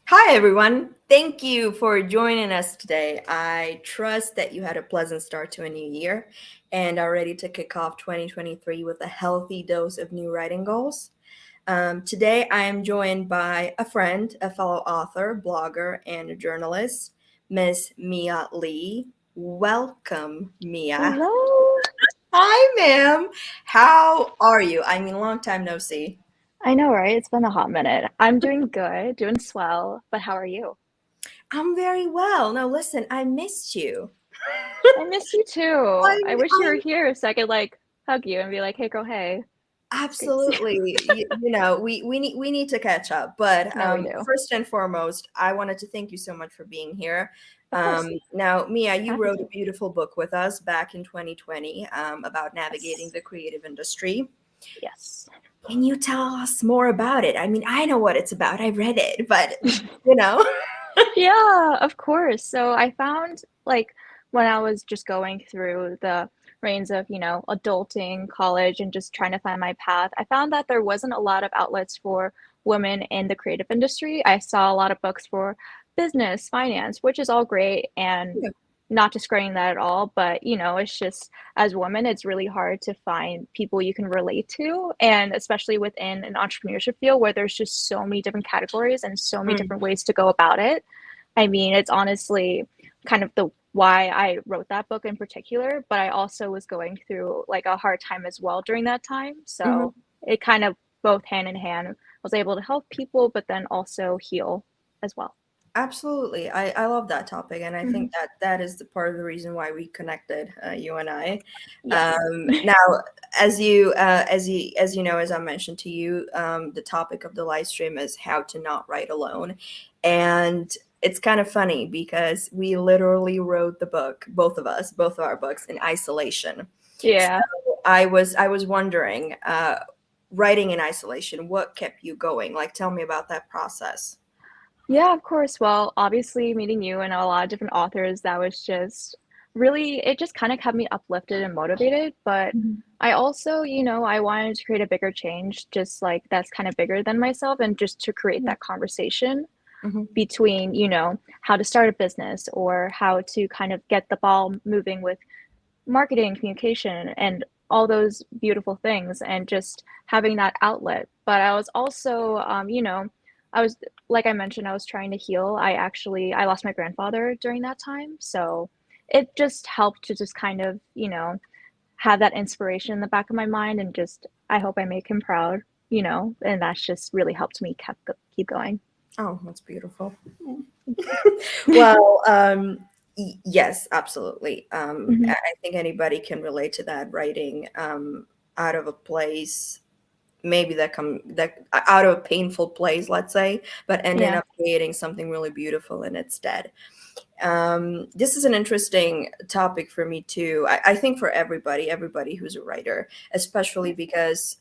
Hi, everyone. Thank you for joining us today. I trust that you had a pleasant start to a new year and are ready to kick off 2023 with a healthy dose of new writing goals. Today, I am joined by a friend, a fellow author, blogger, and a journalist, Miss Mia Lee. Welcome, Mia. Hello. Hi, ma'am. How are you? I mean, long time no see. I know, right? It's been a hot minute. I'm doing good, doing swell, but how are you? I'm very well. No, listen, I missed you. I miss you too. I'm, I wish you were I'm here so I could like hug you and be like, "Hey girl, hey." Great to see you. absolutely. We need to catch up. But No, we do. first and foremost, I wanted to thank you so much for being here. Of course. Now, Mia, you Happy wrote a to. beautiful book with us back in 2020 about navigating Yes. the creative industry. Yes. Can you tell us more about it? I mean, I know what it's about. I read it, but you know. Yeah, of course. So I found like when I was just going through the reins of, adulting, college, and just trying to find my path, I found that there wasn't a lot of outlets for women in the creative industry. I saw a lot of books for business, finance, which is all great and not discrediting that at all, but it's just as women, it's really hard to find people you can relate to, and especially within an entrepreneurship field where there's just so many different categories and so many Mm, different ways to go about it. I mean, it's honestly kind of the why I wrote that book in particular, but I also was going through like a hard time as well during that time. mhm. So it kind of both hand in hand was able to help people, but then also heal as well. Absolutely. I love that topic, and I Hmm. think that that is the part of the reason why we connected, you and I. Yes. Now, as you know, as I mentioned to you, the topic of the live stream is how to not write alone, and it's kind of funny because we literally wrote the book, both of us, both of our books, in isolation. So Yeah. I was wondering, writing in isolation, what kept you going? Like, tell me about that process. Yeah, of course. Well, obviously, meeting you and a lot of different authors, that was just really, it just kind of kept me uplifted and motivated. But Mhm. I also, I wanted to create a bigger change, just like that's kind of bigger than myself, and just to create Yeah. that conversation Mhm. between, how to start a business or how to kind of get the ball moving with marketing, communication, and all those beautiful things, and just having that outlet. But I was also, I was, like I mentioned, I was trying to heal. I lost my grandfather during that time. So it just helped to just kind of, have that inspiration in the back of my mind and just, I hope I make him proud, and that's just really helped me keep going. Oh, that's beautiful. Thank Well, yes, absolutely. I you. I think anybody can relate to that, writing out of a place, maybe that out of a painful place, let's say, but ending Yeah. up creating something really beautiful in its stead. This is an interesting topic for me too. I think for everybody who's a writer, especially because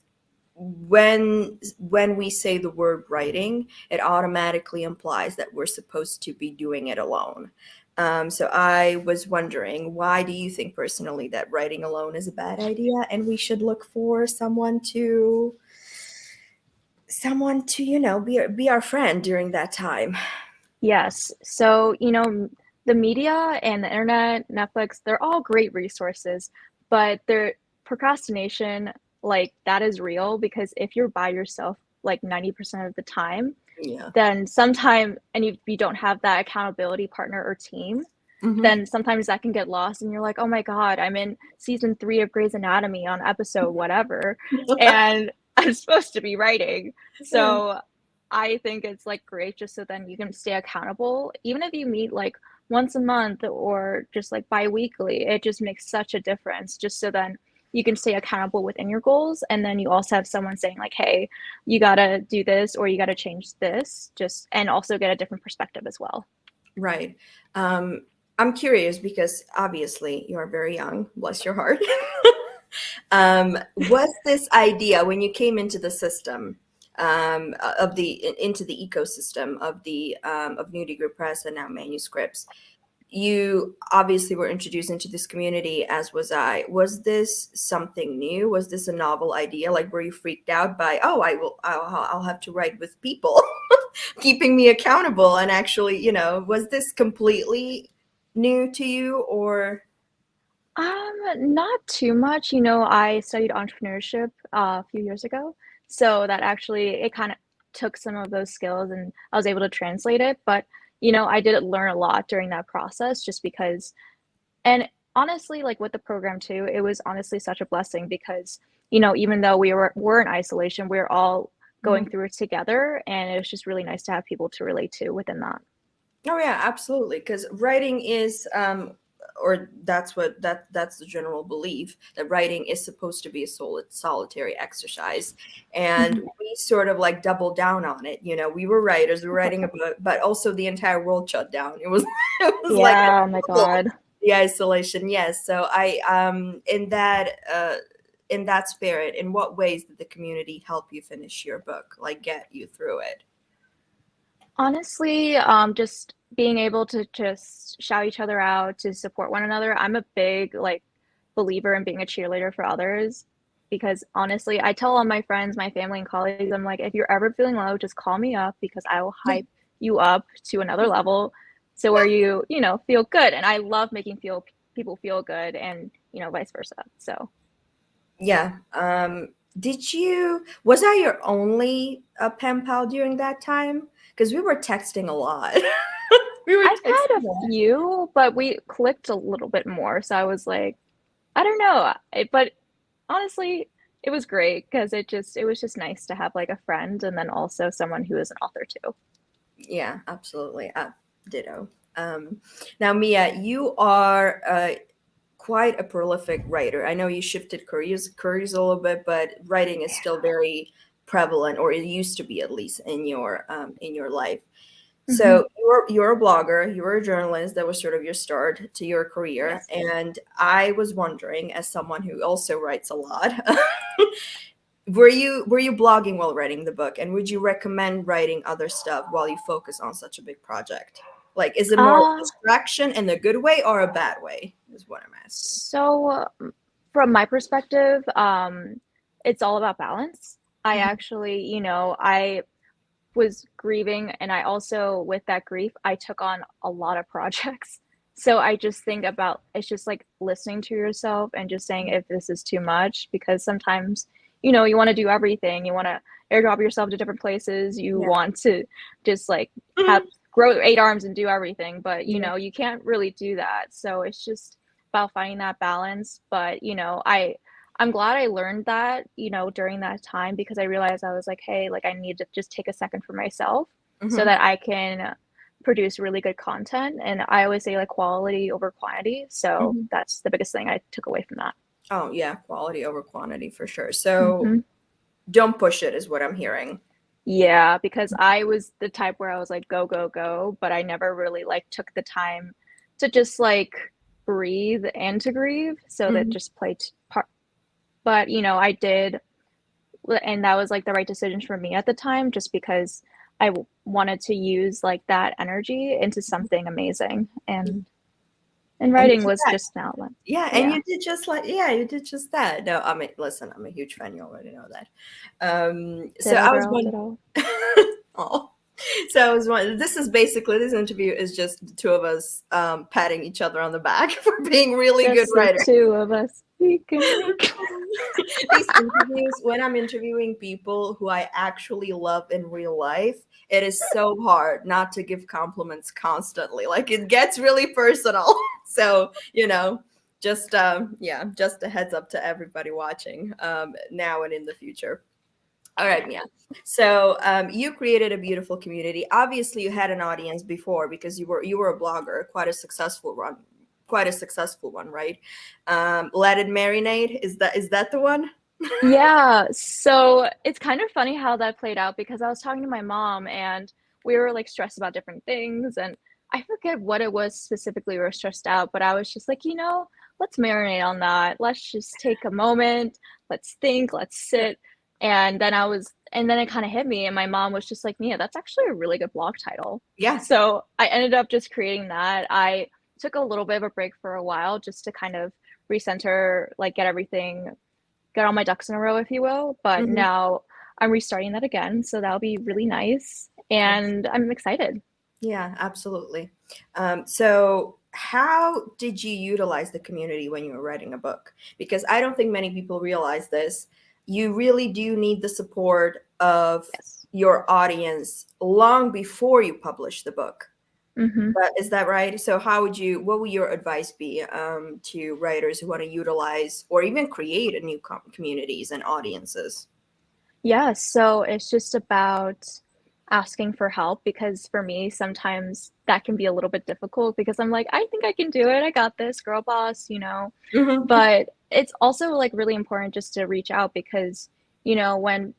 when we say the word writing, it automatically implies that we're supposed to be doing it alone. So I was wondering, why do you think personally that writing alone is a bad idea, and we should look for someone to be our friend during that time? Yes. So, the media and the internet, Netflix, they're all great resources, but their procrastination, like that is real because if you're by yourself like 90% of the time, Yeah. then sometime and you don't have that accountability partner or team, Hmm. then sometimes that can get lost and you're like, "Oh my God, I'm in season 3 of Grey's Anatomy on episode whatever, and I'm supposed to be writing." Yeah. So, I think it's, like, great just so then you can stay accountable. Even if you meet, like, once a month or just, like, biweekly, it just makes such a difference just so then you can stay accountable within your goals, and then you also have someone saying like, "Hey, you gotta do this or you gotta change this," just and also get a different perspective as well. Right. I'm curious because obviously you are very young, bless your heart. Was this idea when you came into the system, into the ecosystem of Nudie Group Press and now manuscripts? You obviously were introduced into this community, as was I. Was this something new? Was this a novel idea? Like, were you freaked out by, oh, I'll have to write with people? keeping me accountable. And actually, was this completely new to you or? Not too much. I studied entrepreneurship a few years ago, so that actually it kind of took some of those skills and I was able to translate it. But I did learn a lot during that process just because, and honestly, like with the program too, it was honestly such a blessing because even though we were in isolation, we were all going through it together, and it was just really nice to have people to relate to within that. Oh yeah, absolutely. Because writing is, or that's the general belief that writing is supposed to be a solitary exercise, and Mhm. we sort of like doubled down on it. We were writers, we were writing a book, but also the entire world shut down. It was it was like a Yeah, oh my double, God. the isolation. Yes. So I in that spirit, in what ways did the community help you finish your book, like get you through it? Honestly, just being able to just shout each other out, to support one another. I'm a big like believer in being a cheerleader for others because honestly, I tell all my friends, my family and colleagues, I'm like, if you're ever feeling low, just call me up because I will hype you up to another level so where you feel good. And I love making people feel good and vice versa. So Yeah. Was I your only pen pal during that time? Because we were texting a lot. We were I've had texting a a lot. few, but we clicked a little bit more. So I was like, I don't know, but honestly, it was great because it was just nice to have like a friend and then also someone who is an author too. Yeah, absolutely. Ditto. Um, Now, Mia, you are quite a prolific writer. I know you shifted careers a little bit, but writing is still very prevalent, or it used to be at least in your life. Hmm. So you're a blogger, you were a journalist. That was sort of your start to your career. Yes. And I was wondering, as someone who also writes a lot, were you blogging while writing the book? And would you recommend writing other stuff while you focus on such a big project? Like, is it more of a Uh, distraction in a good way or a bad way? Is what I'm asking. so from my perspective, it's all about balance. I Mhm. actually, I was grieving and I also with that grief, I took on a lot of projects. So I just think about it's just like listening to yourself and just saying if this is too much because sometimes you want to do everything. You want to airdrop yourself to different places. You Yeah. want to just like have Mhm. grow 8 arms and do everything, but Yeah. you can't really do that. So it's just about finding that balance. But I'm glad I learned that, during that time because I realized I was like, hey, like I need to just take a second for myself so Mhm. that I can produce really good content. And I always say like quality over quantity. So Mhm. that's the biggest thing I took away from that. Oh yeah, quality over quantity for sure. So Hmm. don't push it, is what I'm hearing. Yeah, because I was the type where I was like, go, go, go, but I never really like took the time to just like breathe and to grieve. So that Mhm. just played part. But I did and that was like the right decision for me at the time just because wanted to use like that energy into something amazing and And you writing did was that. just an outlet. Yeah, and Yeah. you did just that. No, I mean, listen, I'm a huge fan. You already know that. So Ditto I was girl, one. ditto. Oh, so I was one. This interview is just the two of us patting each other on the back for being really good Just the writers. two of us. We can make These interviews, when I'm interviewing people who I actually love in real life, it is so hard not to give compliments constantly. Like it gets really personal. So, yeah, just a heads up to everybody watching now and in the future. All right, yeah. Mia. So you created a beautiful community. Obviously, you had an audience before because you were a blogger, quite a successful one, right? Let it marinate. Is that the one? Yeah, so it's kind of funny how that played out because I was talking to my mom and we were like stressed about different things and I forget what it was specifically we were stressed out, but I was just like, let's marinate on that. Let's just take a moment, let's think, let's Yeah. sit. And then it kind of hit me and my mom was just like, Mia, that's actually a really good blog title. Yeah. So I ended up just creating that. I took a little bit of a break for a while just to kind of recenter, like get all my ducks in a row, if you will. But Mhm. now I'm restarting that again, so that'll be really nice. and I'm excited. Yeah, absolutely. So, how did you utilize the community when you were writing a book? Because I don't think many people realize this. You really do need the support of Yes. your audience long before you publish the book. Hmm. Is that right? So, what would your advice be to writers who want to utilize or even create a new communities and audiences? Yeah, so it's just about asking for help because for me, sometimes that can be a little bit difficult because I'm like, I think I can do it. I got this, girl boss, you know. Hmm. But it's also like really important just to reach out because, when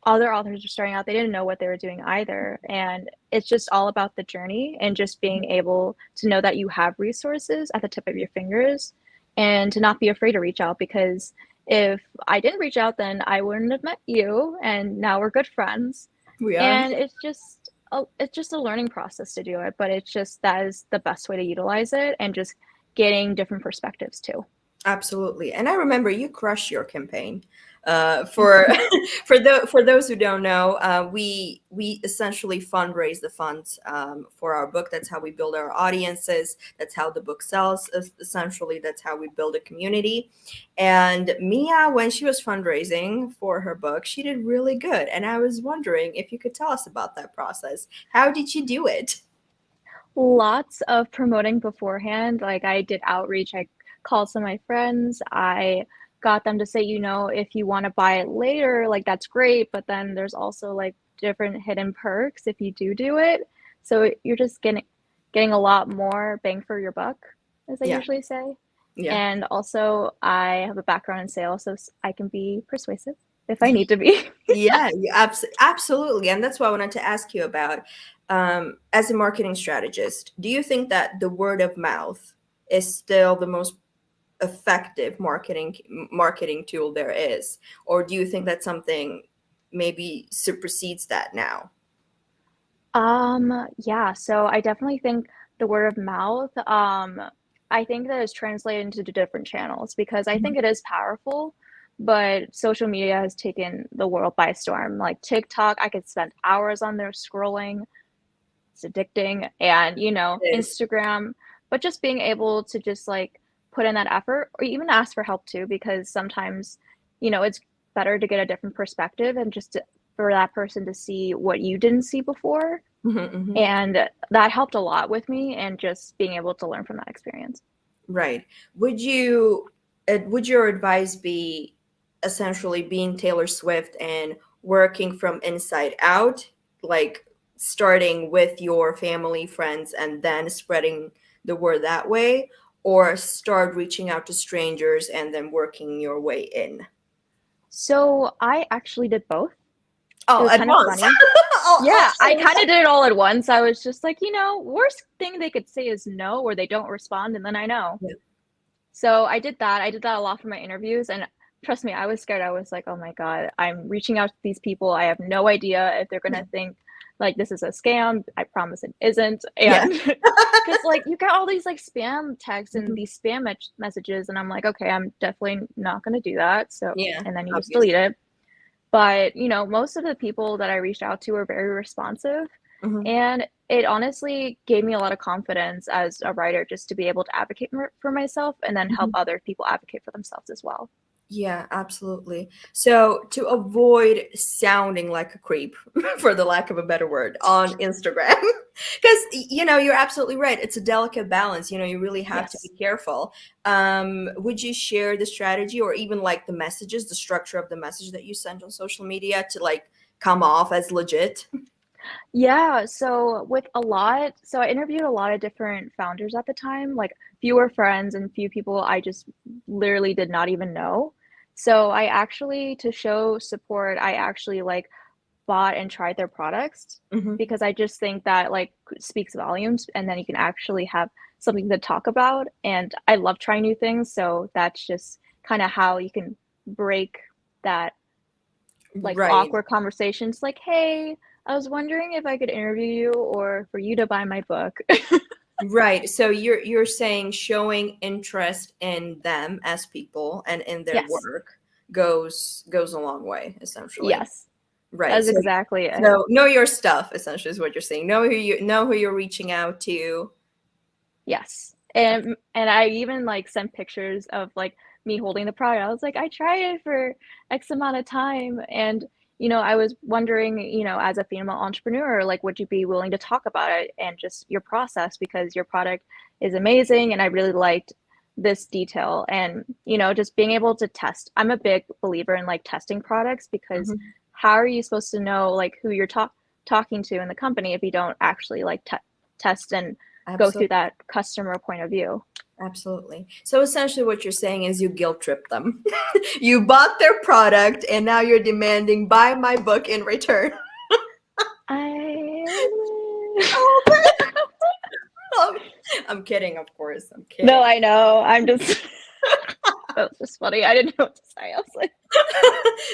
other authors were starting out, they didn't know what they were doing either. And it's just all about the journey and just being able to know that you have resources at the tip of your fingers and to not be afraid to reach out because if I didn't reach out, then I wouldn't have met you. And now we're good friends. We are. And it's just a learning process to do it, but it's just that is the best way to utilize it and just getting different perspectives too. Absolutely, and I remember you crushed your campaign. For for those who don't know, we essentially fundraise the funds for our book. That's how we build our audiences. That's how the book sells. Essentially, that's how we build a community. And Mia, when she was fundraising for her book, she did really good. And I was wondering if you could tell us about that process. How did you do it? Lots of promoting beforehand. Like I did outreach. I called some of my friends. I got them to say, if you want to buy it later, like that's great. But then there's also like different hidden perks if you do it. So you're just getting a lot more bang for your buck, as I Yeah, usually say. yeah. And also, I have a background in sales, so I can be persuasive if I need to be. Yeah, absolutely. And that's what I wanted to ask you about. As a marketing strategist, do you think that the word of mouth is still the most effective marketing tool there is? Or do you think that something maybe supersedes that now? Yeah, so I definitely think the word of mouth, I think that is translated into the different channels because I think Mhm. it is powerful, but social media has taken the world by storm. Like TikTok, I could spend hours on there scrolling. It's addicting. And, It is. Instagram, but just being able to just like put in that effort or even ask for help too, because sometimes, it's better to get a different perspective and for that person to see what you didn't see before, Mhm, mhm. and that helped a lot with me and just being able to learn from that experience. Right. Would your advice be essentially being Taylor Swift and working from inside out, like starting with your family, friends, and then spreading the word that way, or start reaching out to strangers and then working your way in? So I actually did both. It Oh, was at kind of once. funny. All Yeah, I at kind of did it all at once. I was just like, worst thing they could say is no, or they don't respond, and then I know. once. So I did that. I did that a lot for my interviews, and trust me, I was scared. I was like, "Oh my God, I'm reaching out to these people. I have no idea if they're Yeah. gonna think like this is a scam. I promise it isn't." Yeah. And because like you get all these like spam texts and Mhm. these spam messages, and I'm like, "Okay, I'm definitely not gonna do that." So, Yeah, and then you just delete obviously. it. But, most of the people that I reached out to were very responsive, Mhm. and it honestly gave me a lot of confidence as a writer just to be able to advocate for myself and then help Mhm. other people advocate for themselves as well. Yeah, absolutely. So to avoid sounding like a creep, for the lack of a better word, on Instagram, because you're absolutely right. It's a delicate balance. You really have to be Yes. careful. Would you share the strategy or even like the messages, the structure of the message that you send on social media to like come off as legit? Yeah, so I interviewed a lot of different founders at the time, like fewer friends and few people I just literally did not even know. So I actually, to show support, I actually like bought and tried their products Hmm. because I just think that like speaks volumes and then you can actually have something to talk about. And I love trying new things. So that's just kind of how you can break that like Right. awkward conversations like, hey, I was wondering if I could interview you or for you to buy my book. Right. So you're saying showing interest in them as people and in their Yes. work goes a long way, essentially. Yes. Right. That's So exactly it. so know your stuff essentially is what you're saying. Know who you're reaching out to. Yes. And I even, like, sent pictures of, like, me holding the product. I was like, "I tried it for X amount of time," and, I was wondering, as a female entrepreneur, like, would you be willing to talk about it and just your process because your product is amazing, and I really liked this detail, and, just being able to test. I'm a big believer in, like, testing products because Mhm. how are you supposed to know, like, who you're talking to in the company if you don't actually, like, test and go through Absolutely. that customer point of view. Absolutely. So essentially what you're saying is you guilt trip them. You bought their product and now you're demanding buy my book in return. I Oh, man. I'm kidding, of course. I'm No, kidding. I know. I'm just that was just funny. I didn't know what to say. I was like,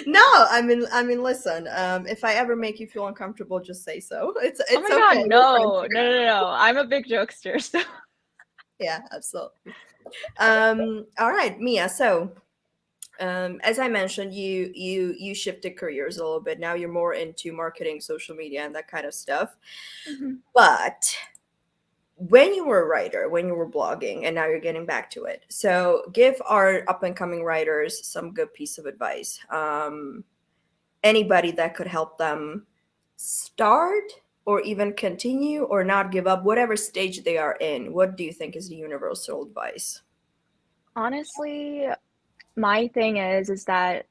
No, I mean, listen. If I ever make you feel uncomfortable, just say so. It's "Oh it's my god, okay. We're friends no. No, here. no, no, no. I'm a big jokester." So Yeah, absolutely. All right, Mia. So, as I mentioned, you shifted careers a little bit. Now you're more into marketing, social media, and that kind of stuff. Mhm. But when you were a writer, when you were blogging, and now you're getting back to it. So, give our up and coming writers some good piece of advice. Anybody that could help them start or even continue or not give up, whatever stage they are in. What do you think is the universal advice? honestly, my thing is that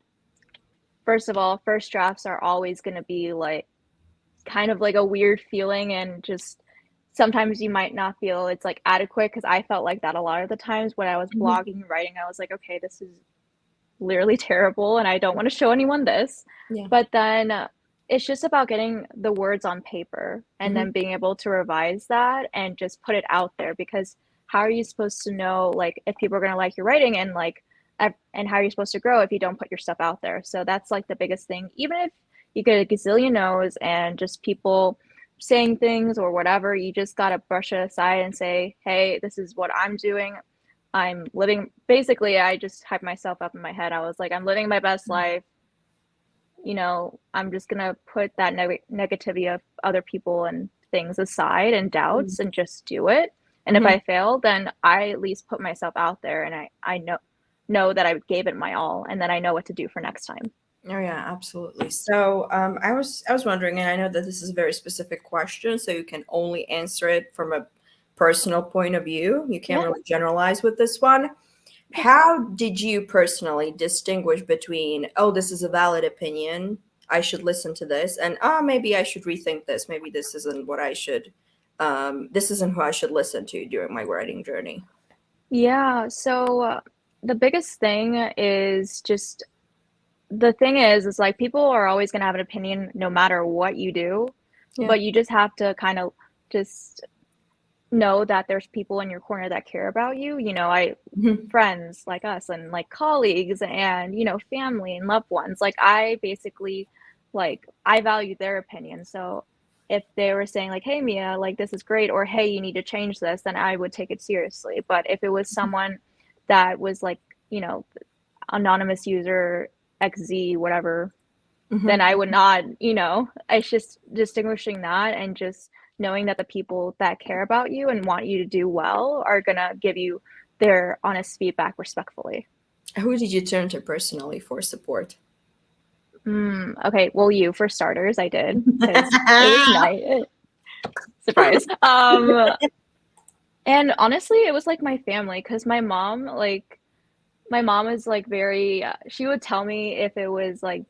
first of all, first drafts are always gonna be like kind of like a weird feeling and just sometimes you might not feel it's like adequate because I felt like that a lot of the times when I was Mhm. blogging and writing, I was like, okay, this is literally terrible and I don't want to show anyone this. Yeah. But then it's just about getting the words on paper and Hmm. then being able to revise that and just put it out there because how are you supposed to know like if people are going to like your writing and like and how are you supposed to grow if you don't put your stuff out there? So that's like the biggest thing. Even if you get a gazillion no's and just people saying things or whatever, you just got to brush it aside and say, "Hey, this is what I'm doing. I'm living basically, I just hyped myself up in my head. I was like, I'm living my best life. I'm just gonna put that negativity of other people and things aside and doubts and just do it. And if Hmm. I fail, then I at least put myself out there and I know that I gave it my all and then I know what to do for next time. Oh yeah, absolutely. So I was wondering, and I know that this is a very specific question, so you can only answer it from a personal point of view. You can't Yeah, really generalize with this one. yeah. How did you personally distinguish between, oh, this is a valid opinion, I should listen to this, and maybe I should rethink this. Maybe this isn't what I should. This isn't who I should listen to during my writing journey. Yeah, so the biggest thing is just the thing is like people are always going to have an opinion no matter what you do, Yeah. but you just have to kind of just know that there's people in your corner that care about you. I Mhm. friends like us and like colleagues and family and loved ones. Like I basically like I value their opinion. So if they were saying like, "Hey Mia, like this is great," or "Hey, you need to change this," then I would take it seriously. But if it was someone that was like, you know, anonymous user XZ whatever, then I Mhm. would not, it's just distinguishing that and just knowing that the people that care about you and want you to do well are gonna give you their honest feedback respectfully. Who did you turn to personally for support? Okay, well, you for starters, I did because it was nice. Surprise. And honestly, it was like my family because my mom is like very. She would tell me if it was like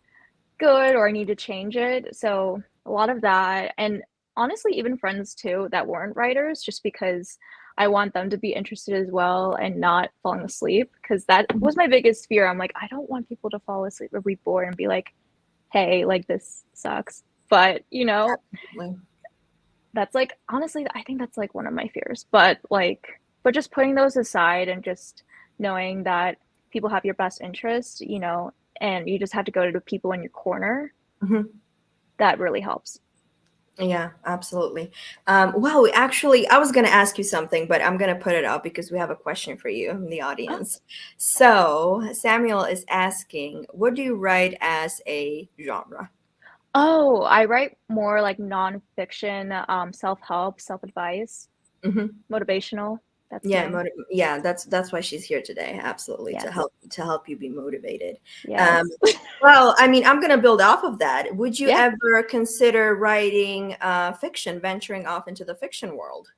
good or I need to change it. So a lot of that, and honestly, even friends too that weren't writers, just because I want them to be interested as well and not falling asleep. Because that was my biggest fear. I'm like, I don't want people to fall asleep or be bored and be like, hey, like this sucks. But Like, that's like honestly, I think that's like one of my fears. But just putting those aside and just knowing that people have your best interest, and you just have to go to the people in your corner mhm. that really helps. Yeah, absolutely. Wow, actually, I was going to ask you something, but I'm going to put it up because we have a question for you in the Oh, audience. So, Samuel is asking, what do you write as a genre? Oh, I write more like nonfiction, self-help, self-advice, Hmm. motivational. That's Yeah, my, yeah, that's why she's here today. Absolutely, yes, to help you be motivated. Um, yes. well, I mean, I'm gonna build off of that. Would you Yeah. ever consider writing fiction, venturing off into the fiction world?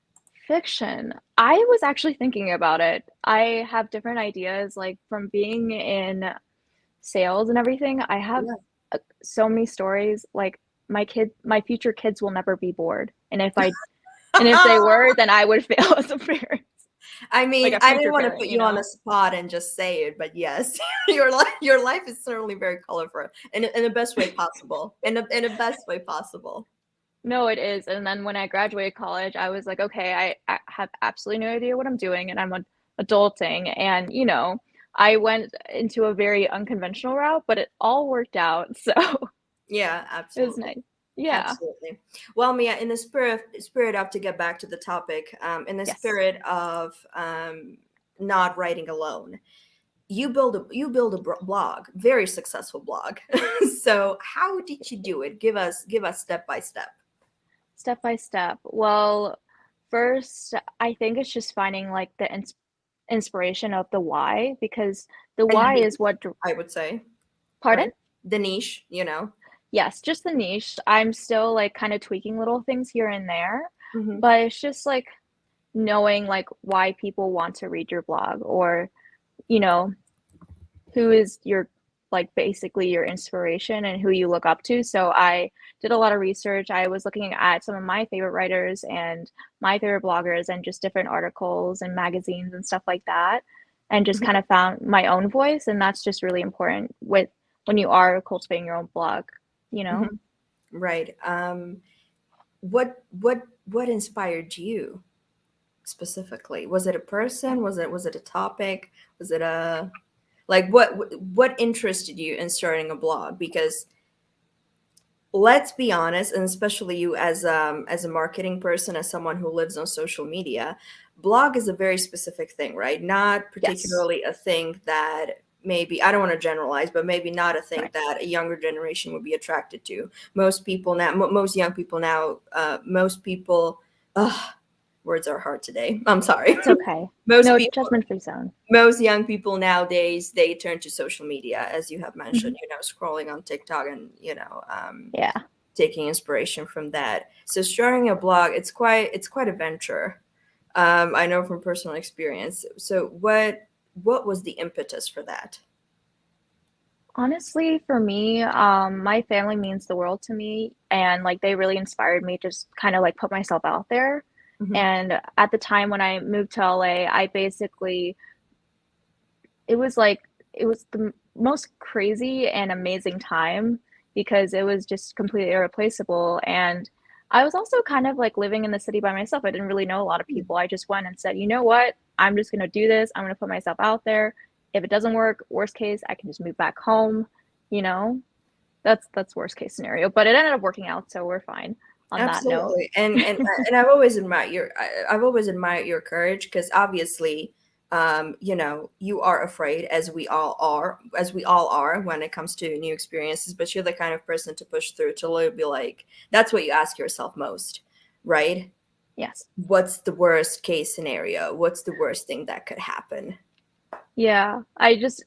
Fiction. I was actually thinking about it. I have different ideas, like from being in sales and everything. I have Yeah. so many stories. Like my future kids will never be bored. And if they were, then I would fail as a parent, I like mean, a I didn't future want to parent, put you you on the know? spot and just say it, but yes, your life is certainly very colorful in the best way possible. In the best way possible. No, it is. And then when I graduated college, I was like, okay, I have absolutely no idea what I'm doing, and I'm adulting. And, I went into a very unconventional route, but it all worked out. So Yeah, it was absolutely. nice. Yeah. Absolutely. Well, Mia, in the spirit of to get back to the topic, in the Yes. spirit of not writing alone, you build a blog, very successful blog. So how did you do it? Give us step by step. Step by step. Well, first, I think it's just finding like the inspiration of the why, because the And the why is niche, what, I would say, pardon? right? The niche, you know. Yes, just the niche. I'm still like kind of tweaking little things here and there, Hmm. but it's just like knowing like why people want to read your blog, or, you know, who is your, like basically your inspiration and who you look up to. So I did a lot of research. I was looking at some of my favorite writers and my favorite bloggers and just different articles and magazines and stuff like that, and just kind of found my own voice. And that's just really important with when you are cultivating your own blog, you Hmm. know? Right. What inspired you specifically? Was it a person? Was it a topic? Was it a like what interested you in starting a blog? Because let's be honest, and especially you as a marketing person, as someone who lives on social media, blog is a very specific thing, right? Not Yes. particularly a thing that maybe, I don't want to generalize, but maybe not a thing Right. that a younger generation would be attracted to. Most people now, most young people now, most people, words are hard today. I'm sorry. It's okay. most No people judgment free zone. most young people nowadays, they turn to social media, as you have mentioned, Mhm. scrolling on TikTok and Yeah. taking inspiration from that. So starting a blog, it's quite a venture. I know from personal experience. So what was the impetus for that? Honestly, for me, my family means the world to me, and like they really inspired me to just kind of like put myself out there. Hmm. And at the time when I moved to LA, I basically, it was like it was the most crazy and amazing time, because it was just completely irreplaceable. And I was also kind of like living in the city by myself. I didn't really know a lot of people. I just went and said, you know what? I'm just going to do this. I'm going to put myself out there. If it doesn't work, worst case, I can just move back home, you know? That's worst case scenario, but it ended up working out, so we're fine on that note. Absolutely. And I've always admired your courage, because obviously, you are afraid, as we all are when it comes to new experiences, but you're the kind of person to push through, to literally be like, that's what you ask yourself most, right? Yes. What's the worst case scenario? What's the worst thing that could happen? Yeah, I just,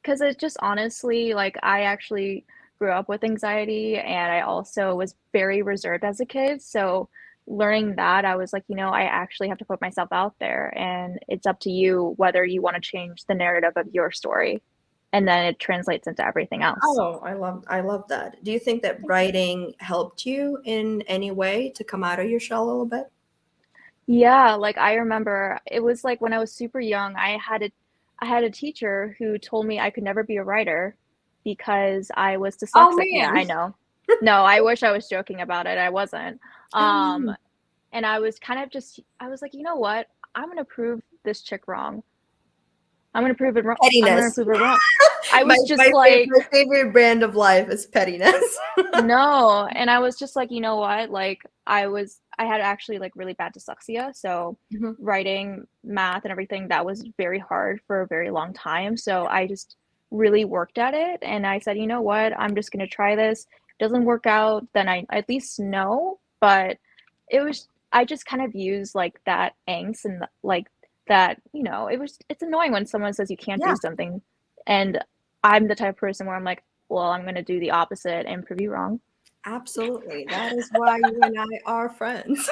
because it's just honestly, like, I actually grew up with anxiety, and I also was very reserved as a kid. So learning that, I was like, I actually have to put myself out there, and it's up to you whether you want to change the narrative of your story. And then it translates into everything else. Oh, I love that. Do you think that writing helped you in any way to come out of your shell a little bit? Yeah, like I remember it was like when I was super young, I had a teacher who told me I could never be a writer because I was Oh dyslexic. Yeah, man. I know. No, I wish I was joking about it. I wasn't. Oh Um, man. and I was kind of just I was like, "You know what? I'm gonna prove this chick wrong. I'm gonna prove it wrong. I'm gonna Pettiness. prove her wrong." I my was my just favorite like, my favorite brand of life is pettiness. no, and I was just like, you know what? Like I had actually like really bad dyslexia, so Mhm. writing, math and everything, that was very hard for a very long time. So I just really worked at it, and I said, you know what? I'm just going to try this. doesn't work out, then I at least know. But I just kind of use like that angst and like that, it's annoying when someone says you can't Yeah, do something. And I'm the type of person where I'm like, well, I'm going to do the opposite and prove you wrong. absolutely. That is why you and I are friends.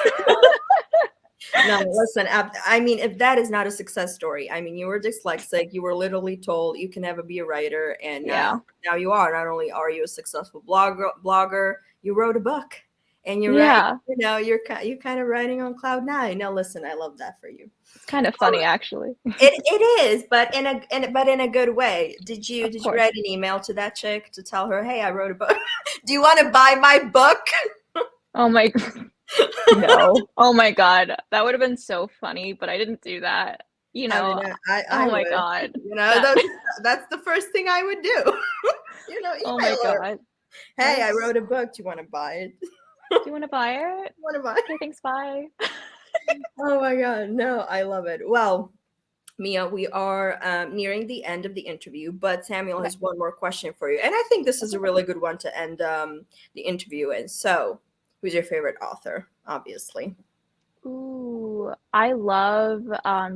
No, listen, I mean, if that is not a success story, I mean, you were dyslexic, you were literally told you can never be a writer, and Yeah. now you are. Not only are you a successful blogger, you wrote a book, and you're right, Yeah. you're kind of writing on cloud nine. No, listen, I love that for you. It's kind of funny actually. It is, but in a good way. Of Did you course. write an email to that chick to tell her, hey, I wrote a book? Do you want to buy my book? Oh my no. Oh my God. That would have been so funny, but I didn't do that. I mean, I Oh my would. God. That That's the first thing I would do. oh my Email her. God. Hey, I That's wrote a book. Do you want to buy it? do you want to buy it? Want to buy? Okay, thanks, bye. Oh my God, no, I love it. Well, Mia, we are nearing the end of the interview, but Samuel Okay. has one more question for you, and I think this is Okay. a really good one to end the interview in. So, who's your favorite author? Obviously, Ooh, I love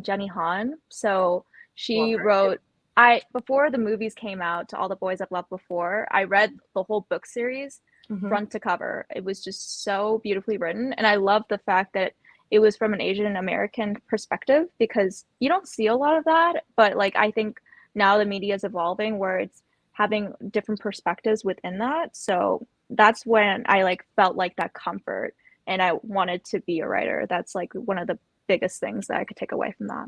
Jenny Han. So love she her too. wrote I before the movies came out to All the Boys I've Loved Before, I read the whole book series Hmm. front to cover. It was just so beautifully written, and I love the fact that it was from an Asian American perspective because you don't see a lot of that, but like I think now the media is evolving where it's having different perspectives within that. So that's when I like felt like that comfort and I wanted to be a writer. That's like one of the biggest things that I could take away from that.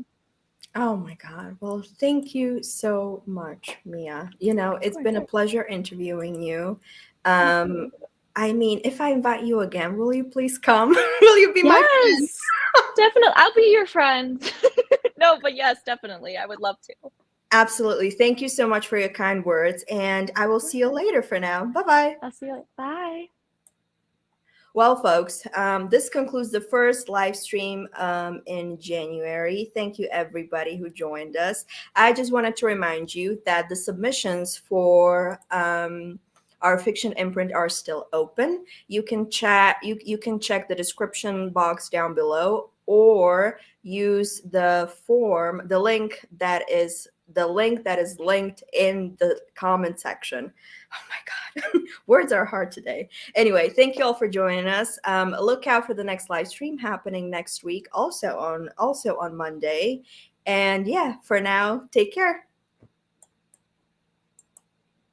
Oh my God. Well, thank you so much, Mia. Of It's course. been a pleasure interviewing you. Thank Um, you. I mean, if I invite you again, will you please come? Will you be my friend? Yes, definitely. I'll be your friend. No, but yes, definitely. I would love to. Of Absolutely. Thank you so much for your kind words, and I will see course. you later for now. Bye bye. I'll see you later. Bye. Well, folks, this concludes the first live stream in January. Thank you, everybody who joined us. I just wanted to remind you that the submissions for our fiction imprint are still open. You can chat. You can check the description box down below, or use the form, the link that is linked in the comment section. Oh my God, words are hard today. Anyway, thank you all for joining us. Look out for the next live stream happening next week, also on Monday. And yeah, for now, take care.